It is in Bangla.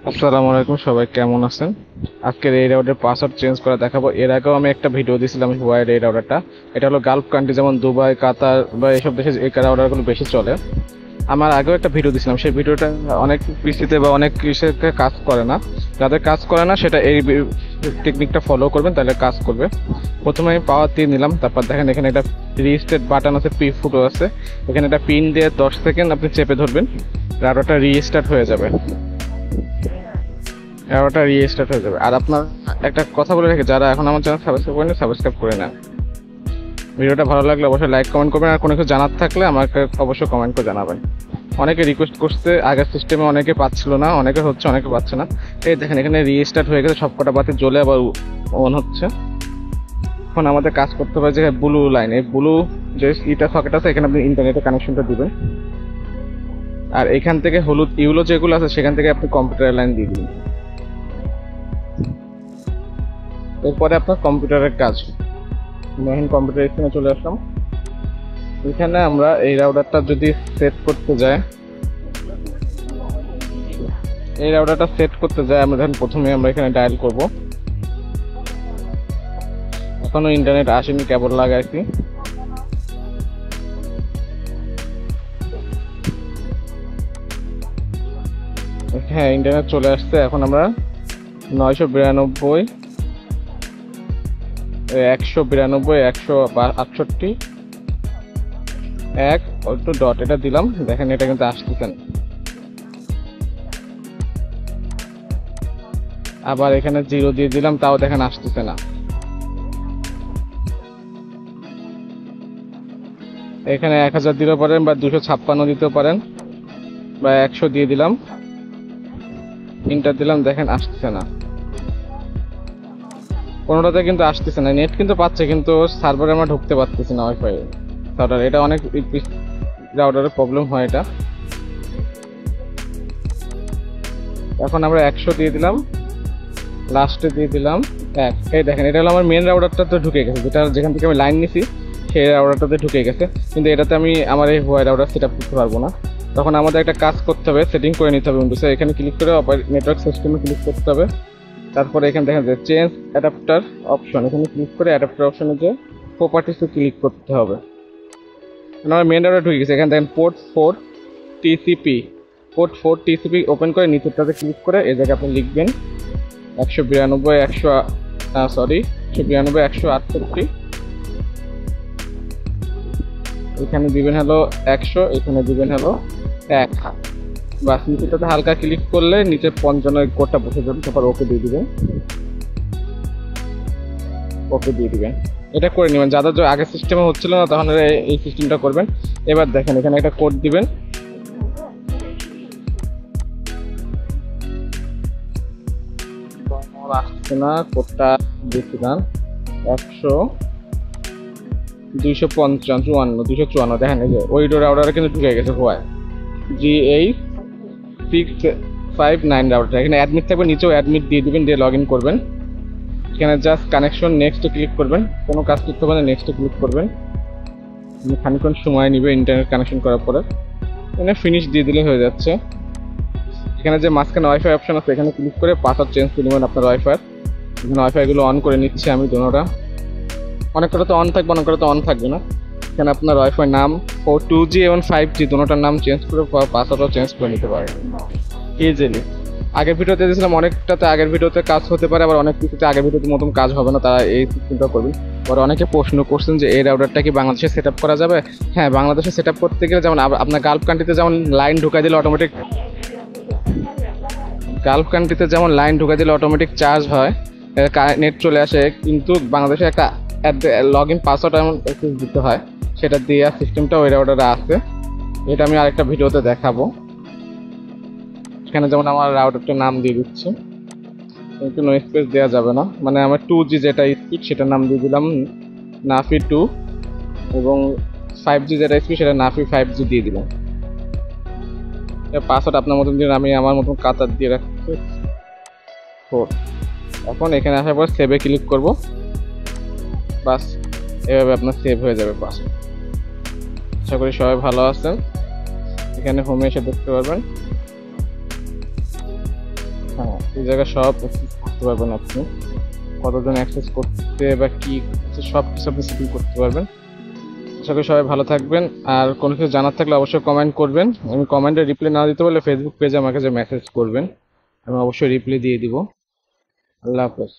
আসসালামু আলাইকুম, সবাই কেমন আছেন? আজকের এই রাউটার পাসওয়ার্ড চেঞ্জ করে দেখাবো। এর আগেও আমি একটা ভিডিও দিয়েছিলাম হুয়াইড এই রাউটারটা। এটা হলো গালফ কান্ট্রি যেমন দুবাই, কাতার বা এইসব দেশে এই রাউটারগুলো বেশি চলে। আমার আগেও একটা ভিডিও দিয়েছিলাম, সেই ভিডিওটা অনেক পিসিতে বা অনেক কিসেতে কাজ করে না। যাদের কাজ করে না সেটা এই টেকনিকটা ফলো করবেন, তাহলে কাজ করবে। প্রথমে আমি পাওয়ার দিয়ে নিলাম, তারপর দেখেন এখানে একটা রিস্টার্ট বাটন আছে, পি ফুটো আছে। এখানে একটা পিন দিয়ে 10 সেকেন্ড আপনি চেপে ধরবেন, রাউটারটা রিস্টার্ট হয়ে যাবে। ওটা রিস্টার্ট হয়ে যাবে। আর আপনার একটা কথা বলে রাখি, যারা এখন আমার চ্যানেল সাবস্ক্রাইব করেনি সাবস্ক্রাইব করে নেন। ভিডিওটা ভালো লাগলে অবশ্যই লাইক কমেন্ট করবেন, আর কোনো কিছু জানার থাকলে আমাকে অবশ্যই কমেন্ট করে জানাবেন। অনেকে রিকোয়েস্ট করছে, আগের সিস্টেমে অনেকে পাচ্ছিল না, অনেকে হচ্ছে অনেকে পাচ্ছে না। এই দেখেন এখানে রিস্টার্ট হয়ে গেছে, সবকটা বাতি জ্বলে আবার অন হচ্ছে। এখন আমাদের কাজ করতে হবে যে ব্লু লাইন, এই ব্লু যে ইটা সকেট আছে এখানে আপনি ইন্টারনেটের কানেকশনটা দিবেন। আর এখান থেকে হলুদ ইউলো যেগুলো আছে সেখান থেকে আপনি কম্পিউটার লাইন দিয়ে দিবেন। এরপরে আপনার কম্পিউটারের কাজ। মেইন কম্পিউটার স্ক্রিনে চলে আসলাম। এখানে আমরা এই রাউটারটা যদি সেট করতে যাই, আমরা ধরেন প্রথমে আমরা এখানে ডায়াল করব। এখনো ইন্টারনেট আসেনি, কেবল লাগাইছি। হ্যাঁ, ইন্টারনেট চলে আসছে। এখন আমরা 992 192 168 এক একটু ডট এটা দিলাম, দেখেন এটা কিন্তু আসতেছে না। আবার এখানে 0 দিয়ে দিলাম, তাও দেখেন আসতেছে না। এখানে 1000 দিতে পারেন বা 256 দিতে পারেন, বা 100 দিয়ে দিলাম, ইন্টার দিলাম, দেখেন আসতেছে না। কোনোটাতে কিন্তু আসতেছে না। নেট কিন্তু পাচ্ছে, কিন্তু সার্ভারে আমরা ঢুকতে পারতেছি না ওয়াইফাই রাউটার। এটা অনেক রাউটারের প্রবলেম হয় এটা। এখন আমরা 100 দিয়ে দিলাম, লাস্টে দিয়ে দিলাম 1। এই দেখেন এটা হলো আমার মেন রাউটারটাতে ঢুকে গেছে, যেখান থেকে আমি লাইন নিছি সেই রাউটারটাতে ঢুকে গেছে। কিন্তু এটাতে আমি আমার এই হুয়াই রাউটার সেট আপ করতে পারবো না। তখন আমাদের একটা কাজ করতে হবে, সেটিং করে নিতে হবে উইন্ডোজে। এখানে ক্লিক করে নেটওয়ার্ক সিস্টেমে ক্লিক করতে হবে। তারপরে এখানে দেখেন যে চেঞ্জ অ্যাডাপ্টার অপশন, এখানে ক্লিক করে অ্যাডাপ্টার অপশনে যে প্রপার্টিসে ক্লিক করতে হবে। আমার মেন রাউটার ঢুকে গেছে। এখানে দেখেন পোর্ট 4 টিসিপি ওপেন করে নিচেরটাতে ক্লিক করে এই জায়গায় আপনি লিখবেন 192 168। এখানে দিবেন হলো 100, এখানে দিবেন হলো 1। বাস নিচেটাতে হালকা ক্লিক করলে নিচে 55 কোডটা বসে যাবে। তারপর ওকে দিয়ে দিবেন, এটা করে নেবেন। যাদের আগের সিস্টেমে হচ্ছিল না তখন এই সিস্টেমটা করবেন। এবার দেখেন এখানে একটা কোড দিবেন, আসছে না কোডটা, দিচ্ছিলাম 100 254 দেখেন এই যে ওই রাউটারে কিন্তু ঢুকে গেছে হয় G8659 রাউটার। এখানে অ্যাডমিট থাকবে, নিচেও অ্যাডমিট দিয়ে দিবেন, দিয়ে লগ ইন করবেন। এখানে জাস্ট কানেকশন নেক্সট ক্লিক করবেন, কোনো কাজ করতে হবে না, নেক্সট ক্লিক করবেন। খানিকক্ষণ সময় নিবে ইন্টারনেট কানেকশন করার পরে। এখানে ফিনিশ দিয়ে দিলে হয়ে যাচ্ছে। এখানে যে মাঝখানে ওয়াইফাই অপশন আছে এখানে ক্লিক করে পাসওয়ার্ড চেঞ্জ করে নেবেন আপনার ওয়াইফাই। এখানে ওয়াইফাইগুলো অন করে নিচ্ছি আমি দুটোটা। অনেক করে তো অন থাকবে, অনেক করে তো অন থাকবে না। এখানে আপনার ওয়াইফাই নাম 2G এবং 5G দুটোটার নাম চেঞ্জ করে পাসওয়ার্ডও চেঞ্জ করে নিতে পারেন ইজিলি। আগের ভিডিওতে দিয়েছিলাম, অনেকটাতে আগের ভিডিওতে কাজ হতে পারে, আবার অনেক কিছুতে আগের ভিডিওতে মতন কাজ হবে না, তারা এই সিস্টেমটা করবেন। পরে অনেকে প্রশ্ন করছেন যে এই রাউটারটা কি বাংলাদেশে সেট আপ করা যাবে? হ্যাঁ, বাংলাদেশে সেট আপ করতে গেলে যেমন আপনার গালফ কান্ট্রিতে যেমন লাইন ঢুকাই দিলে অটোমেটিক চার্জ হয়, নেট চলে আসে, কিন্তু বাংলাদেশে একটা লগ ইন পাসওয়ার্ড এমন দিতে হয়, সেটা দিয়ে সিস্টেমটা ওই রাউটারে আছে। এটা আমি আরেকটা ভিডিওতে দেখাবো। এখানে যেমন আমার রাউটারটার নাম দিয়ে দিচ্ছি, কিন্তু নো স্পেস দেওয়া যাবে না, মানে আমার 2G যেটা স্পিড সেটার নাম দিয়ে দিলাম নাফি 2, এবং 5G যেটা স্পিড সেটা নাফি 5G দিয়ে দিলাম। পাসওয়ার্ড আপনার মতন দিন, আমি আমার মতন কাতার দিয়ে রাখছি 4। এখন এখানে আসার পর সেভে ক্লিক করব, বাস এভাবে আপনার সেভ হয়ে যাবে পাসওয়ার্ড। আশা করি সবাই ভালো আছেন। এখানে হোমে এসে দেখতে পারবেন। এই জায়গায় সব অ্যাক্সেস করতে পারবেন আপনি, কতজন অ্যাক্সেস করতে বা কি সব কিছু আপনি সেটিং করতে পারবেন। আশা করি সবাই ভালো থাকবেন, আর কোনো কিছু জানার থাকলে অবশ্যই কমেন্ট করবেন। আমি কমেন্টে রিপ্লাই না দিতে পারলে ফেসবুক পেজে আমাকে যে মেসেজ করবেন, আমি অবশ্যই রিপ্লাই দিয়ে দিব। আল্লাহ হাফেজ।